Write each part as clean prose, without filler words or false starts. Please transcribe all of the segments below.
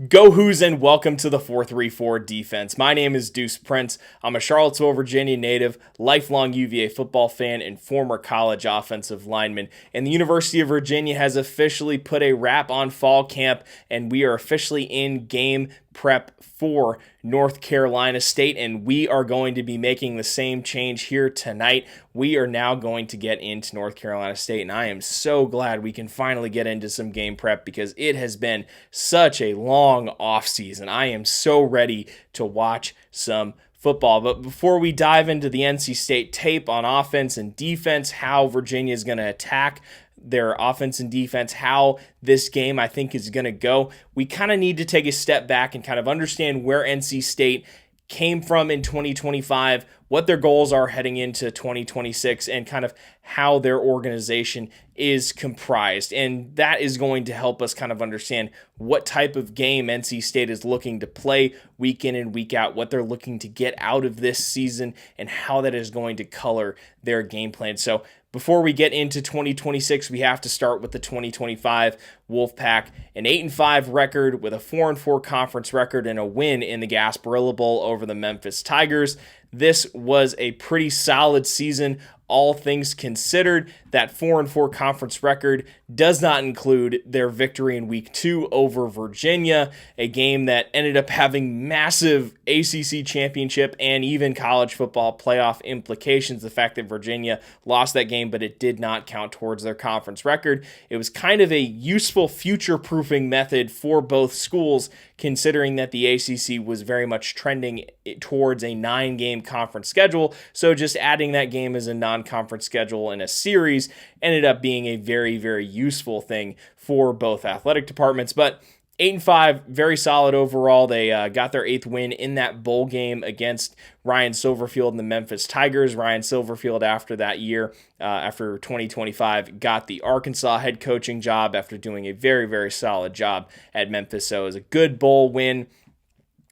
Go Who's and welcome to the 4-3-4 defense. My name is Deuce Prince. I'm a Charlottesville, Virginia native, lifelong UVA football fan, and former college offensive lineman. And the University of Virginia has officially put a wrap on fall camp, and we are officially in game prep for North Carolina State, and we are going to be making the same change here tonight. We are now going to get into North Carolina State, and I am so glad we can finally get into some game prep because it has been such a long offseason. I am so ready to watch some football. But before we dive into the NC State tape on offense and defense, how Virginia is going to attack their offense and defense, how this game I think is going to go, we kind of need to take a step back and kind of understand where NC State came from in 2025, what their goals are heading into 2026, and kind of how their organization is comprised. And that is going to help us kind of understand what type of game NC State is looking to play week in and week out, what they're looking to get out of this season, and how that is going to color their game plan. So before we get into 2026, we have to start with the 2025 Wolfpack, an 8-5 record with a 4-4 conference record and a win in the Gasparilla Bowl over the Memphis Tigers. This was a pretty solid season, all things considered. That 4-4 conference record does not include their victory in week 2 over Virginia, a game that ended up having massive ACC championship and even college football playoff implications. The fact that Virginia lost that game, but it did not count towards their conference record. It was kind of a useful future-proofing method for both schools, considering that the ACC was very much trending towards a 9-game conference schedule. So just adding that game as a non-conference schedule in a series ended up being a very, very useful thing for both athletic departments. But 8-5, very solid overall. They got their 8th win in that bowl game against Ryan Silverfield and the Memphis Tigers. Ryan Silverfield, after that year, after 2025, got the Arkansas head coaching job after doing a very, very solid job at Memphis. So it was a good bowl win.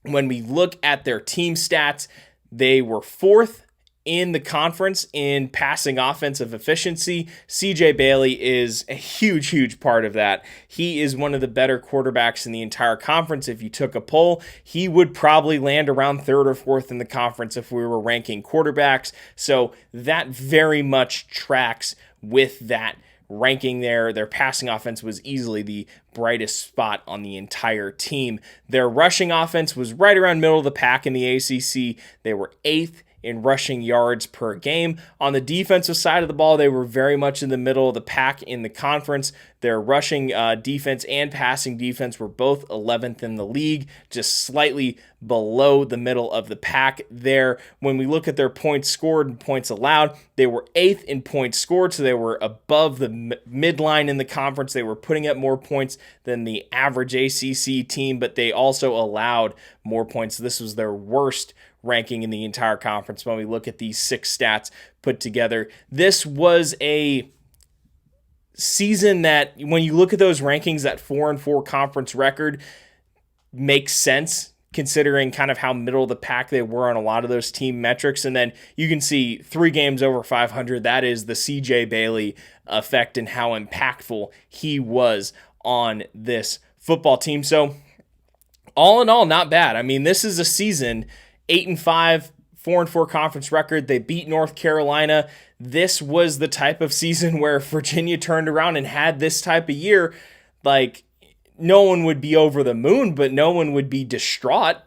When we look at their team stats, they were 4th in the conference in passing offensive efficiency. CJ Bailey is a huge, huge part of that. He is one of the better quarterbacks in the entire conference. If you took a poll, he would probably land around 3rd or 4th in the conference if we were ranking quarterbacks. So that very much tracks with that ranking there. Their passing offense was easily the brightest spot on the entire team. Their rushing offense was right around middle of the pack in the ACC. They were 8th in rushing yards per game. On the defensive side of the ball, they were very much in the middle of the pack in the conference. Their rushing defense and passing defense were both 11th in the league, just slightly below the middle of the pack there. When we look at their points scored and points allowed, they were 8th in points scored, so they were above the midline in the conference. They were putting up more points than the average ACC team, but they also allowed more points. This was their worst ranking in the entire conference when we look at these 6 stats put together. This was a season that, when you look at those rankings, that 4-4 conference record makes sense considering kind of how middle of the pack they were on a lot of those team metrics. And then you can see 3 games over 500. That is the CJ Bailey effect and how impactful he was on this football team. So all in all, not bad. I mean, this is a season 8-5, 4-4 conference record. They beat North Carolina. This was the type of season where Virginia turned around and had this type of year. Like, no one would be over the moon, but no one would be distraught.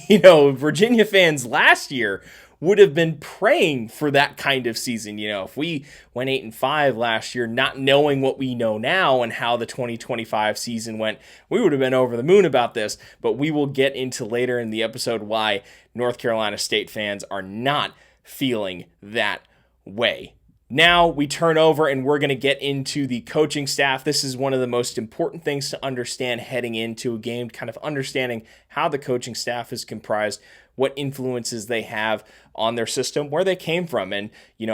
Virginia fans last year would have been praying for that kind of season. If we went 8-5 last year, not knowing what we know now and how the 2025 season went, we would have been over the moon about this. But we will get into later in the episode why North Carolina State fans are not feeling that way. Now we turn over and we're going to get into the coaching staff. This is one of the most important things to understand heading into a game, kind of understanding how the coaching staff is comprised, what influences they have on their system, where they came from, and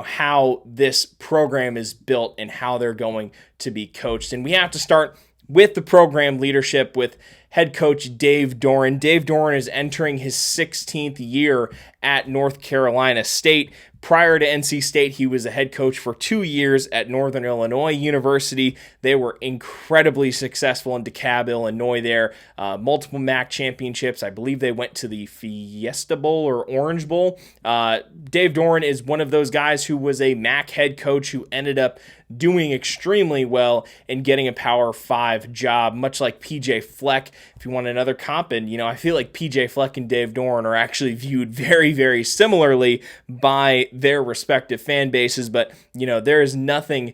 how this program is built and how they're going to be coached. And we have to start with the program leadership, with head coach Dave Doeren. Dave Doeren is entering his 16th year at North Carolina State. Prior to NC State, he was a head coach for 2 years at Northern Illinois University. They were incredibly successful in DeKalb, Illinois there. Multiple MAC championships. I believe they went to the Fiesta Bowl or Orange Bowl. Dave Doeren is one of those guys who was a MAC head coach who ended up doing extremely well and getting a Power 5 job, much like PJ Fleck, if you want another comp. And, I feel like PJ Fleck and Dave Doeren are actually viewed very, very similarly by their respective fan bases. But, there is nothing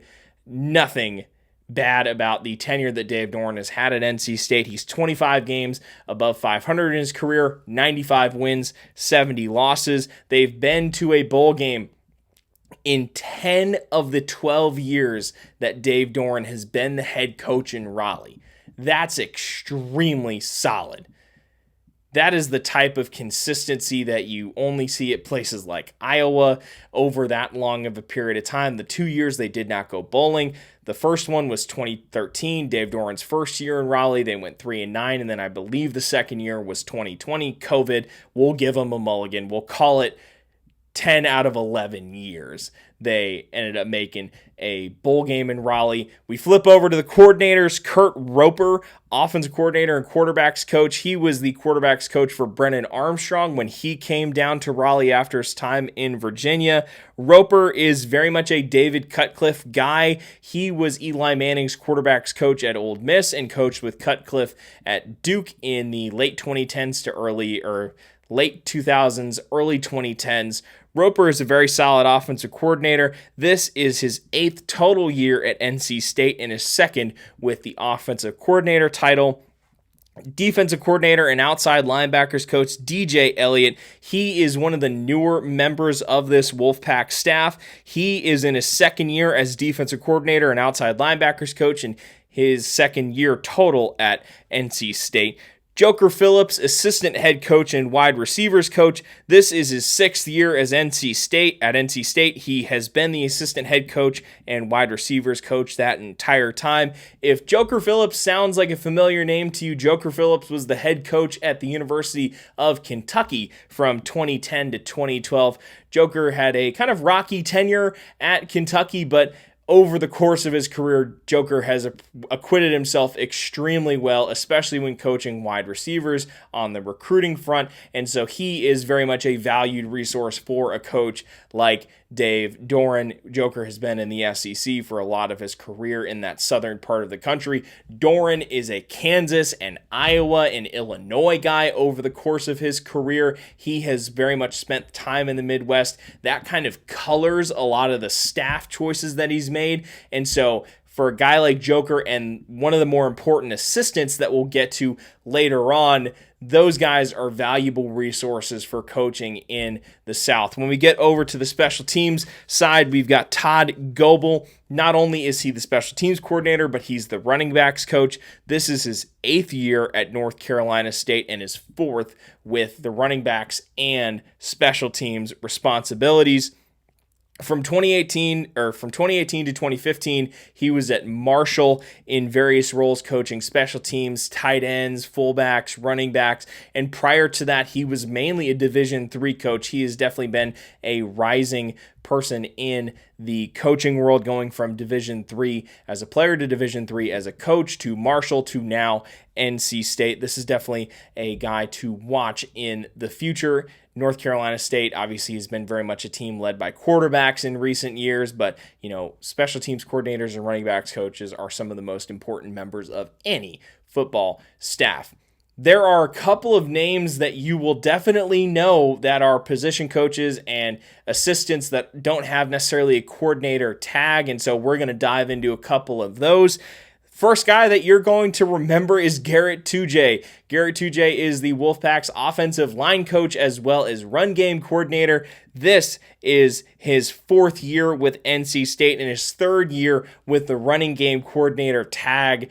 bad about the tenure that Dave Doeren has had at NC State. He's 25 games above 500 in his career, 95 wins, 70 losses. They've been to a bowl game in 10 of the 12 years that Dave Doeren has been the head coach in Raleigh. That's extremely solid. That is the type of consistency that you only see at places like Iowa over that long of a period of time. The 2 years they did not go bowling. The first one was 2013, Dave Doeren's first year in Raleigh. They went 3-9, and then I believe the second year was 2020, COVID. We'll give them a mulligan. We'll call it 10 out of 11 years. They ended up making a bowl game in Raleigh. We flip over to the coordinators. Kurt Roper, offensive coordinator and quarterbacks coach. He was the quarterbacks coach for Brennan Armstrong when he came down to Raleigh after his time in Virginia. Roper is very much a David Cutcliffe guy. He was Eli Manning's quarterbacks coach at Ole Miss and coached with Cutcliffe at Duke in the late 2010s to late 2000s, early 2010s. Roper is a very solid offensive coordinator. This is his 8th total year at NC State and his 2nd with the offensive coordinator title. Defensive coordinator and outside linebackers coach DJ Elliott. He is one of the newer members of this Wolfpack staff. He is in his 2nd year as defensive coordinator and outside linebackers coach and his 2nd year total at NC State. Joker Phillips, assistant head coach and wide receivers coach. This is his 6th year as NC State. At NC State, he has been the assistant head coach and wide receivers coach that entire time. If Joker Phillips sounds like a familiar name to you, Joker Phillips was the head coach at the University of Kentucky from 2010 to 2012. Joker had a kind of rocky tenure at Kentucky, but over the course of his career, Joker has acquitted himself extremely well, especially when coaching wide receivers on the recruiting front. And so he is very much a valued resource for a coach like Dave Doeren. Joker has been in the SEC for a lot of his career in that southern part of the country. Doeren is a Kansas and Iowa and Illinois guy over the course of his career. He has very much spent time in the Midwest. That kind of colors a lot of the staff choices that he's made. And so for a guy like Joker and one of the more important assistants that we'll get to later on, those guys are valuable resources for coaching in the South. When we get over to the special teams side, we've got Todd Goebel. Not only is he the special teams coordinator, but he's the running backs coach. This is his 8th year at North Carolina State and his 4th with the running backs and special teams responsibilities. From 2018 to 2015, he was at Marshall in various roles, coaching special teams, tight ends, fullbacks, running backs. And prior to that, he was mainly a Division III coach. He has definitely been a rising person in the coaching world, going from Division III as a player to Division III as a coach to Marshall to now NC State. This is definitely a guy to watch in the future. North Carolina State obviously has been very much a team led by quarterbacks in recent years, but special teams coordinators and running backs coaches are some of the most important members of any football staff. There are a couple of names that you will definitely know that are position coaches and assistants that don't have necessarily a coordinator tag, and so we're going to dive into a couple of those. First guy that you're going to remember is Garrett Tujague. Garrett Tujague is the Wolfpack's offensive line coach as well as run game coordinator. This is his 4th year with NC State and his 3rd year with the running game coordinator tag.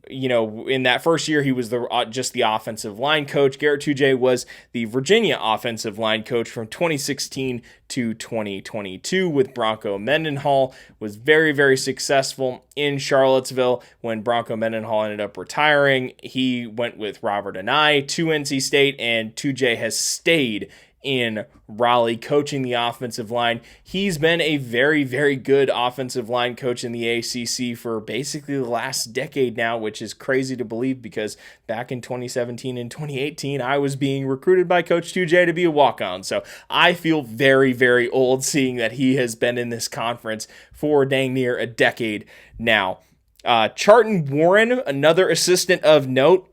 in that first year, he was just the offensive line coach. Garrett Tujague was the Virginia offensive line coach from 2016 to 2022 with Bronco Mendenhall. Was very, very successful in Charlottesville. When Bronco Mendenhall ended up retiring, he went with Robert Anae to NC State, and Tujague has stayed in Raleigh coaching the offensive line. He's been a very, very good offensive line coach in the ACC for basically the last decade now, which is crazy to believe because back in 2017 and 2018, I was being recruited by Coach Tujague to be a walk-on. So I feel very, very old seeing that he has been in this conference for dang near a decade now. Charlton Warren, another assistant of note.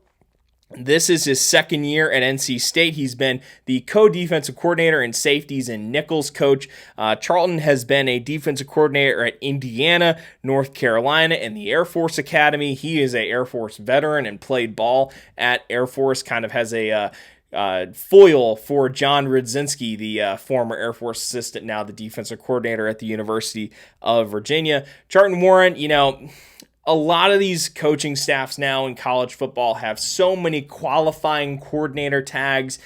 This is his second year at NC State. He's been the co-defensive coordinator and safeties and nickels coach. Charlton has been a defensive coordinator at Indiana, North Carolina, and the Air Force Academy. He is an Air Force veteran and played ball at Air Force, kind of has a foil for John Rudzinski, the former Air Force assistant, now the defensive coordinator at the University of Virginia. Charlton Warren, a lot of these coaching staffs now in college football have so many qualifying coordinator tags.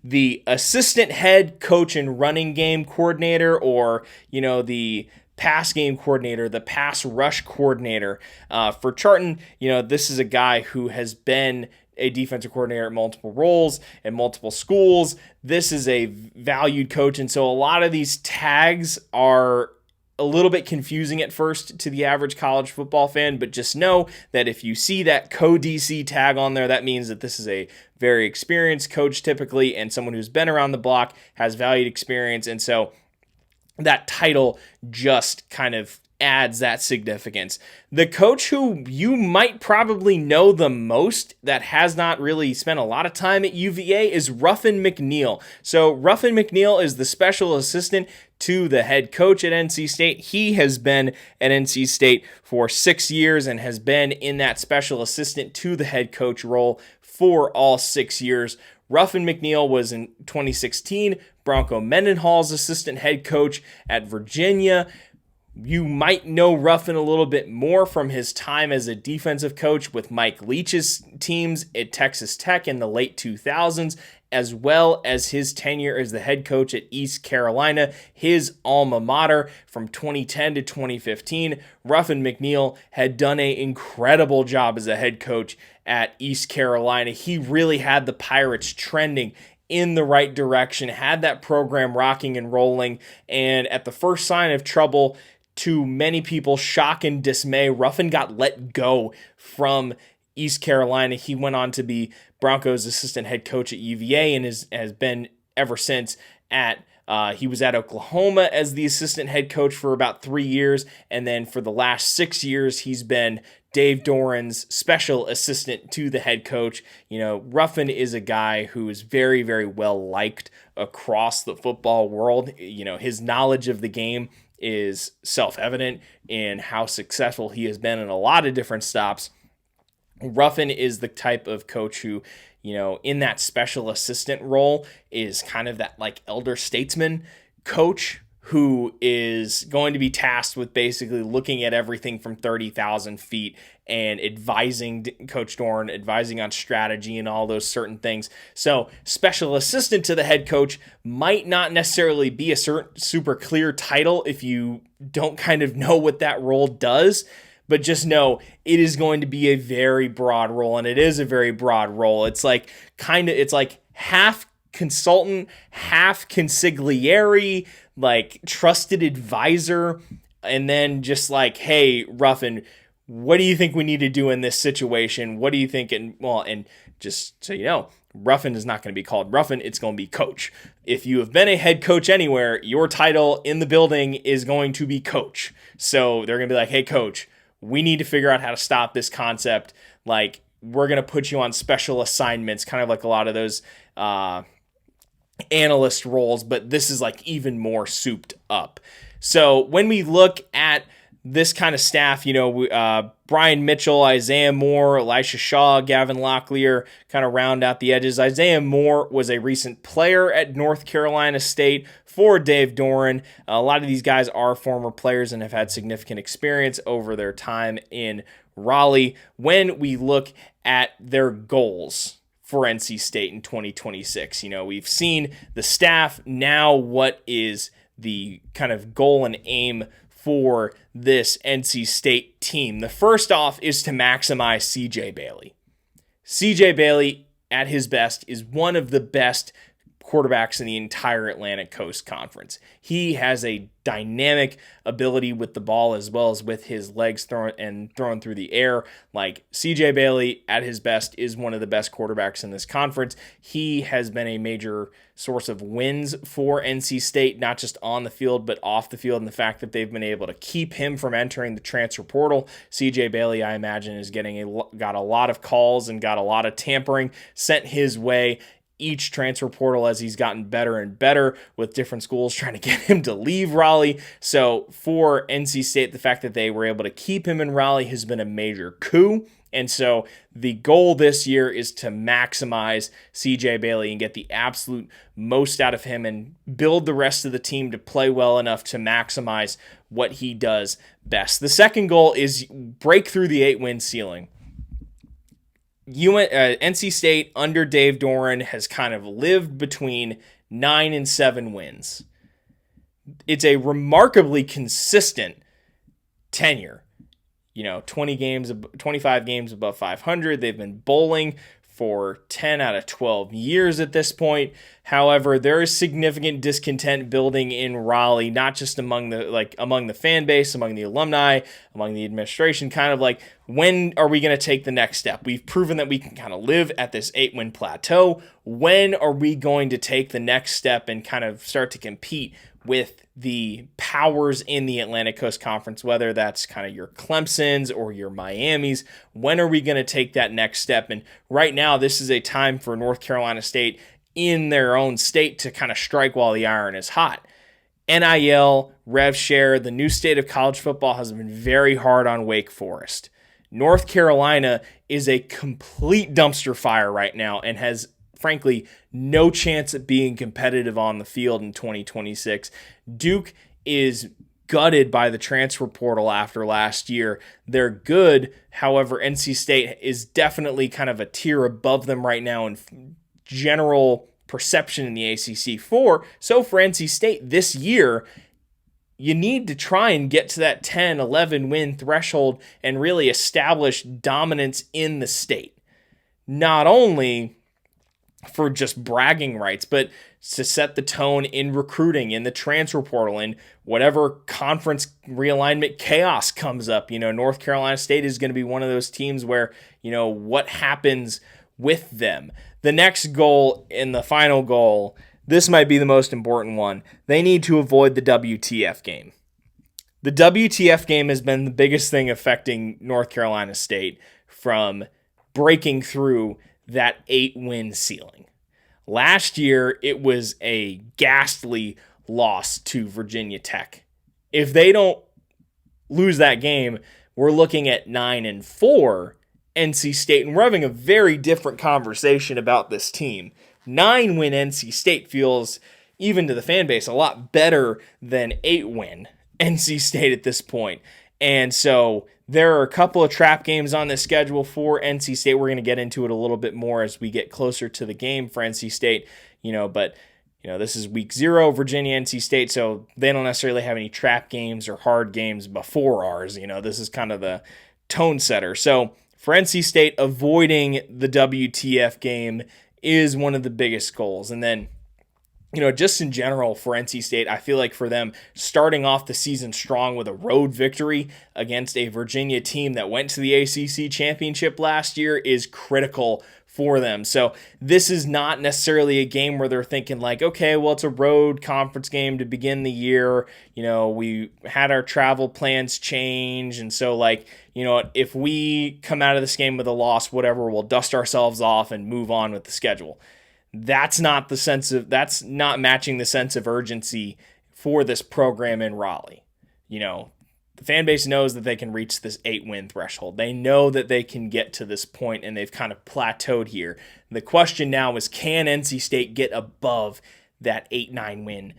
The assistant head coach and running game coordinator, or, the pass game coordinator, the pass rush coordinator. For Charlton, this is a guy who has been a defensive coordinator at multiple roles and multiple schools. This is a valued coach. And so a lot of these tags are a little bit confusing at first to the average college football fan, but just know that if you see that co-DC tag on there, that means that this is a very experienced coach typically, and someone who's been around the block, has valued experience, and so that title just kind of adds that significance. The coach who you might probably know the most that has not really spent a lot of time at UVA is Ruffin McNeill. So Ruffin McNeill is the special assistant to the head coach at NC State. He has been at NC State for 6 years and has been in that special assistant to the head coach role for all 6 years. Ruffin McNeill was in 2016 Bronco Mendenhall's assistant head coach at Virginia. You might know Ruffin a little bit more from his time as a defensive coach with Mike Leach's teams at Texas Tech in the late 2000s, as well as his tenure as the head coach at East Carolina, his alma mater from 2010 to 2015. Ruffin McNeill had done an incredible job as a head coach at East Carolina. He really had the Pirates trending in the right direction, had that program rocking and rolling, and at the first sign of trouble, to many people's shock and dismay, Ruffin got let go from East Carolina. He went on to be Broncos' assistant head coach at UVA and has been ever since he was at Oklahoma as the assistant head coach for about 3 years, and then for the last 6 years, he's been Dave Doran's special assistant to the head coach. Ruffin is a guy who is very, very well liked across the football world. His knowledge of the game is self-evident in how successful he has been in a lot of different stops. Ruffin is the type of coach who, in that special assistant role is kind of that like elder statesman coach who is going to be tasked with basically looking at everything from 30,000 feet and advising Coach Doran, advising on strategy and all those certain things. So special assistant to the head coach might not necessarily be a super clear title if you don't kind of know what that role does, but just know it is going to be a very broad role, and it is a very broad role. It's like half consultant, half consigliere, like trusted advisor, and then just like, hey, Ruffin, what do you think we need to do in this situation? What do you think? And just so you know, Ruffin is not going to be called Ruffin. It's going to be coach. If you have been a head coach anywhere, your title in the building is going to be coach. So they're going to be like, hey, coach, we need to figure out how to stop this concept. Like, we're going to put you on special assignments, kind of like a lot of those analyst roles, but this is like even more souped up. So when we look at this kind of staff, Brian Mitchell, Isaiah Moore, Elisha Shaw, Gavin Locklear kind of round out the edges. Isaiah Moore was a recent player at North Carolina State for Dave Doran. A lot of these guys are former players and have had significant experience over their time in Raleigh when we look at their goals for NC State in 2026. We've seen the staff. Now, what is the kind of goal and aim for this NC State team? The first off is to maximize CJ Bailey. CJ Bailey, at his best, is one of the best quarterbacks in the entire Atlantic Coast Conference. He has a dynamic ability with the ball as well as with his legs thrown through the air. Like, CJ Bailey at his best is one of the best quarterbacks in this conference. He has been a major source of wins for NC State, not just on the field, but off the field, and the fact that they've been able to keep him from entering the transfer portal. CJ Bailey, I imagine, is got a lot of calls and got a lot of tampering sent his way each transfer portal as he's gotten better and better, with different schools trying to get him to leave Raleigh. So for NC State, the fact that they were able to keep him in Raleigh has been a major coup. And so the goal this year is to maximize CJ Bailey and get the absolute most out of him and build the rest of the team to play well enough to maximize what he does best. The second goal is break through the 8-win ceiling. NC State under Dave Doran has kind of lived between 9 and 7 wins. It's a remarkably consistent tenure. 25 games above 500. They've been bowling for 10 out of 12 years at this point. However, there is significant discontent building in Raleigh, not just among the fan base, among the alumni, among the administration, kind of like, when are we going to take the next step? We've proven that we can kind of live at this 8-win plateau. When are we going to take the next step and kind of start to compete with the powers in the Atlantic Coast Conference, whether that's kind of your Clemsons or your Miamis? When are we going to take that next step? And right now, this is a time for North Carolina State in their own state to kind of strike while the iron is hot. NIL, rev share, the new state of college football has been very hard on Wake Forest. North Carolina is a complete dumpster fire right now and has, frankly, no chance at being competitive on the field in 2026. Duke is gutted by the transfer portal after last year. They're good. However, NC State is definitely kind of a tier above them right now in general perception in the ACC. So for NC State this year, you need to try and get to that 10, 11 win threshold and really establish dominance in the state. Not only for just bragging rights, but to set the tone in recruiting, in the transfer portal, in whatever conference realignment chaos comes up. North Carolina State is going to be one of those teams where, what happens with them. The next goal and the final goal, this might be the most important one. They need to avoid the WTF game. The WTF game has been the biggest thing affecting North Carolina State from breaking through that 8-win ceiling. Last year, it was a ghastly loss to Virginia Tech. If they don't lose that game, we're looking at 9-4 NC State, and we're having a very different conversation about this team. 9-win NC State feels, even to the fan base, a lot better than 8-win NC State at this point. And so there are a couple of trap games on the schedule for NC State. We're going to get into it a little bit more as we get closer to the game for NC State, but this is week 0, Virginia, NC State, so they don't necessarily have any trap games or hard games before ours. This is kind of the tone setter. So for NC State, avoiding the WTF game is one of the biggest goals. And then, just in general for NC State, I feel like for them, starting off the season strong with a road victory against a Virginia team that went to the ACC championship last year is critical for them. So this is not necessarily a game where they're thinking like, okay, well, it's a road conference game to begin the year. We had our travel plans change. And so if we come out of this game with a loss, whatever, we'll dust ourselves off and move on with the schedule. That's not matching the sense of urgency for this program in Raleigh. The fan base knows that they can reach this 8-win threshold. They know that they can get to this point, and they've kind of plateaued here. The question now is, can NC State get above that 8-9 win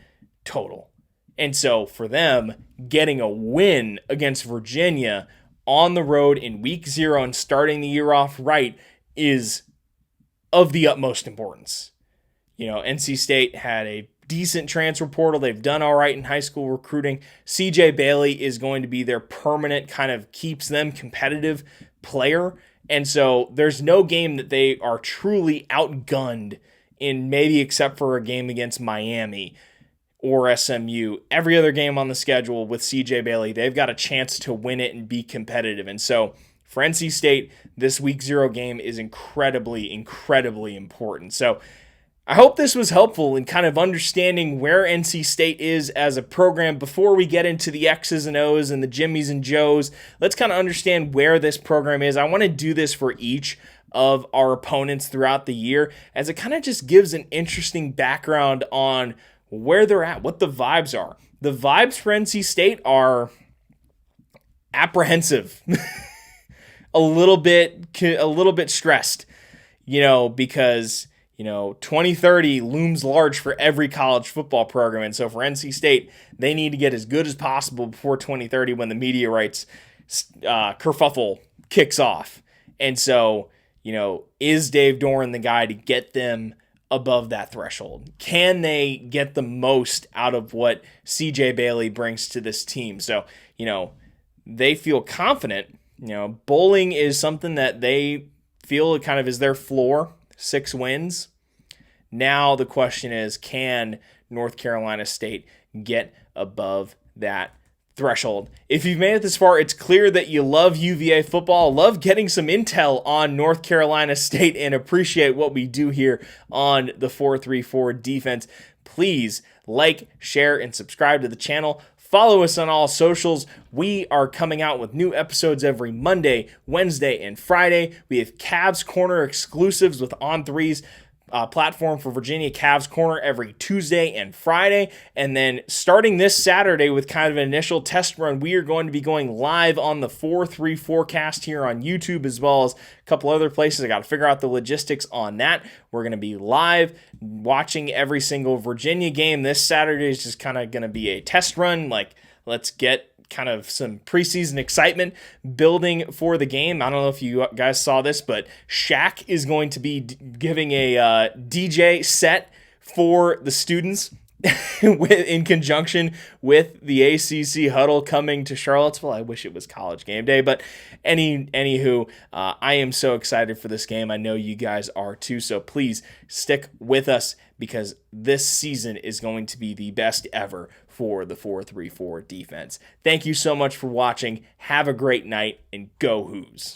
total? And so for them, getting a win against Virginia on the road in week 0 and starting the year off right is of the utmost importance. NC State had a decent transfer portal. They've done all right in high school recruiting. CJ Bailey is going to be their permanent kind of keeps them competitive player. And so there's no game that they are truly outgunned in, maybe except for a game against Miami or SMU. Every other game on the schedule with CJ Bailey, they've got a chance to win it and be competitive. And so for NC State, this week 0 game is incredibly, incredibly important. So I hope this was helpful in kind of understanding where NC State is as a program. Before we get into the X's and O's and the Jimmies and Joes, let's kind of understand where this program is. I want to do this for each of our opponents throughout the year, as it kind of just gives an interesting background on where they're at, what the vibes are. The vibes for NC State are apprehensive, a little bit stressed, because 2030 looms large for every college football program. And so for NC State, they need to get as good as possible before 2030 when the media rights kerfuffle kicks off. And so, is Dave Doran the guy to get them above that threshold? Can they get the most out of what CJ Bailey brings to this team? So, they feel confident. Bowling is something that they feel kind of is their floor. 6 wins. Now the question is, can North Carolina State get above that threshold? If you've made it this far, it's clear that you love UVA football, love getting some intel on North Carolina State, and appreciate what we do here on the 434 defense. Please like, share, and subscribe to the channel. Follow us on all socials. We are coming out with new episodes every Monday, Wednesday, and Friday. We have Cavs Corner exclusives with On3's platform for Virginia, Cavs Corner, every Tuesday and Friday. And then starting this Saturday with kind of an initial test run, we are going to be going live on the 4-3 forecast here on YouTube, as well as a couple other places. I got to figure out the logistics on that. We're going to be live watching every single Virginia game. This Saturday is just kind of going to be a test run. Let's get kind of some preseason excitement building for the game. I don't know if you guys saw this, but Shaq is going to be giving a DJ set for the students in conjunction with the ACC huddle coming to Charlottesville. I wish it was College Game Day, but anywho, I am so excited for this game. I know you guys are too, so please stick with us, because this season is going to be the best ever for the 434 defense. Thank you so much for watching. Have a great night, and go Hoos.